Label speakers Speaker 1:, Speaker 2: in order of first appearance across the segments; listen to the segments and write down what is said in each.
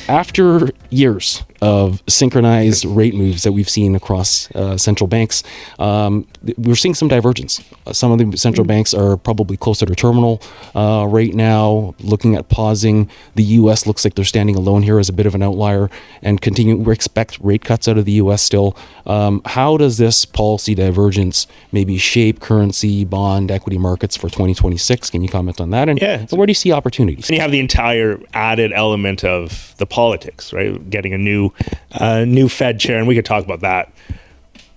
Speaker 1: After years of synchronized rate moves that we've seen across central banks, we're seeing some divergence. Some of the central banks are probably closer to terminal right now, looking at pausing. The U.S. looks like they're standing alone here as a bit of an outlier and we expect rate cuts out of the U.S. still. How does this policy divergence maybe shape currency, bond, equity markets for 2026? Can you comment on that? And where do you see opportunities?
Speaker 2: And you have the entire added element of the politics, right? Getting a new Fed chair, and we could talk about that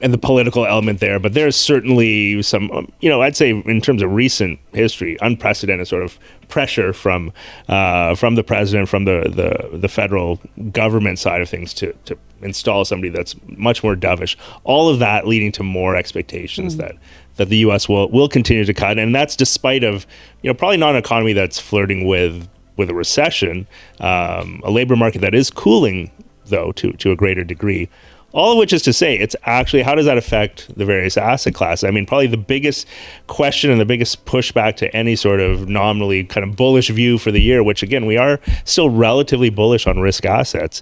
Speaker 2: and the political element there. But there's certainly some, I'd say in terms of recent history, unprecedented sort of pressure from the president, from the federal government side of things to install somebody that's much more dovish. All of that leading to more expectations that the U.S. will continue to cut, and that's despite of probably not an economy that's flirting with a recession, a labor market that is cooling though to a greater degree. All of which is to say, it's actually, how does that affect the various asset classes? I mean, probably the biggest question and the biggest pushback to any sort of nominally kind of bullish view for the year, which again, we are still relatively bullish on risk assets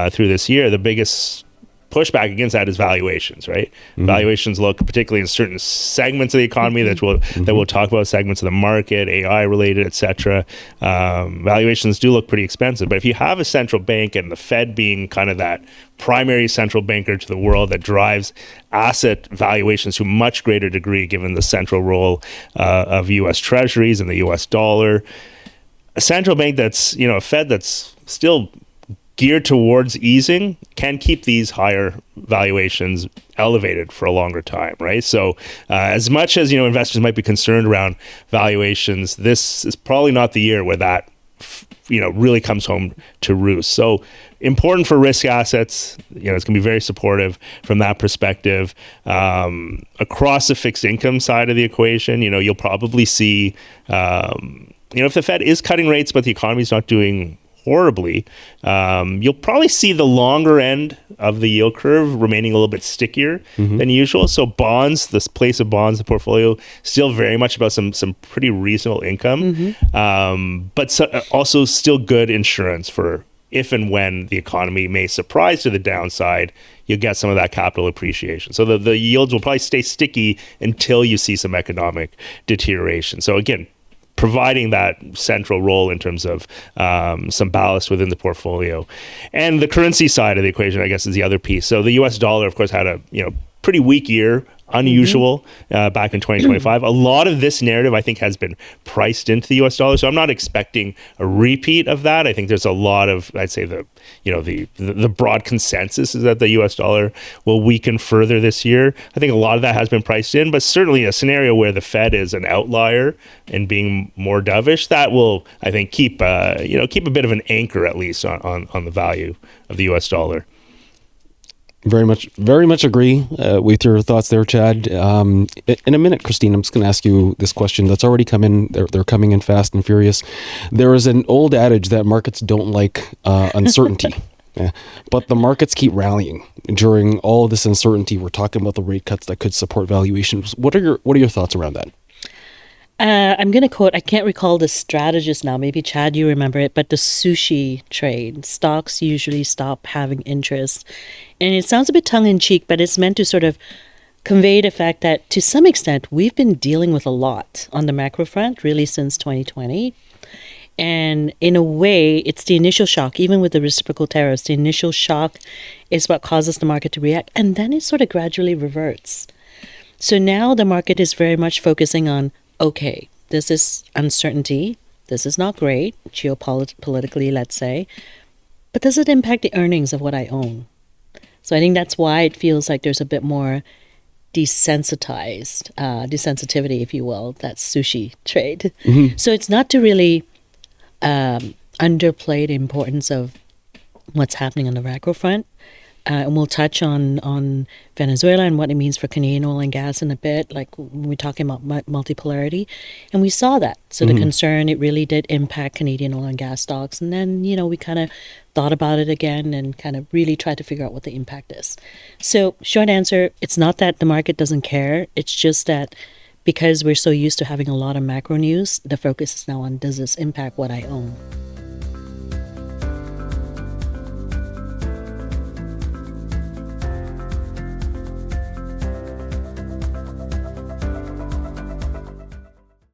Speaker 2: through this year. The biggest pushback against that is valuations, right? Valuations look, particularly in certain segments of the economy that we'll talk about, segments of the market, AI related, et cetera. Valuations do look pretty expensive. But if you have a central bank and the Fed being kind of that primary central banker to the world that drives asset valuations to a much greater degree, given the central role of U.S. treasuries and the U.S. dollar, a central bank that's, a Fed that's still geared towards easing can keep these higher valuations elevated for a longer time, right? So as much as, investors might be concerned around valuations, this is probably not the year where that, really comes home to roost. So important for risk assets, it's going to be very supportive from that perspective. Across the fixed income side of the equation, you'll probably see, if the Fed is cutting rates, but the economy is not doing horribly, you'll probably see the longer end of the yield curve remaining a little bit stickier than usual. So bonds, this place of bonds, the portfolio, still very much about some pretty reasonable income, but also still good insurance for if and when the economy may surprise to the downside, you'll get some of that capital appreciation. So the yields will probably stay sticky until you see some economic deterioration. So again, providing that central role in terms of some ballast within the portfolio. And the currency side of the equation, I guess, is the other piece. So the US dollar, of course, had a pretty weak year, unusual back in 2025. A lot of this narrative, I think, has been priced into the US dollar. So I'm not expecting a repeat of that. I think there's a lot of, I'd say, the broad consensus is that the US dollar will weaken further this year. I think a lot of that has been priced in, but certainly a scenario where the Fed is an outlier and being more dovish, that will, I think, keep a bit of an anchor, at least, on the value of the US dollar.
Speaker 1: Very much agree with your thoughts there, Chad. In a minute, Christine, I'm just going to ask you this question that's already come in. They're coming in fast and furious. There is an old adage that markets don't like uncertainty. But the markets keep rallying during all of this uncertainty. We're talking about the rate cuts that could support valuations. What are your thoughts around that?
Speaker 3: I'm going to quote, I can't recall the strategist now, maybe Chad, you remember it, but the sushi trade. Stocks usually stop having interest. And it sounds a bit tongue-in-cheek, but it's meant to sort of convey the fact that to some extent, we've been dealing with a lot on the macro front, really since 2020. And in a way, it's the initial shock, even with the reciprocal tariffs, the initial shock is what causes the market to react. And then it sort of gradually reverts. So now the market is very much focusing on, okay, this is uncertainty. This is not great, geopolitically, let's say. But does it impact the earnings of what I own? So I think that's why it feels like there's a bit more desensitivity, if you will, that sushi trade. So it's not to really underplay the importance of what's happening on the macro front. And we'll touch on Venezuela and what it means for Canadian oil and gas in a bit, like when we're talking about multipolarity. And we saw that. So the concern, it really did impact Canadian oil and gas stocks. And then, we kind of thought about it again and kind of really tried to figure out what the impact is. So short answer, it's not that the market doesn't care. It's just that because we're so used to having a lot of macro news, the focus is now on, does this impact what I own?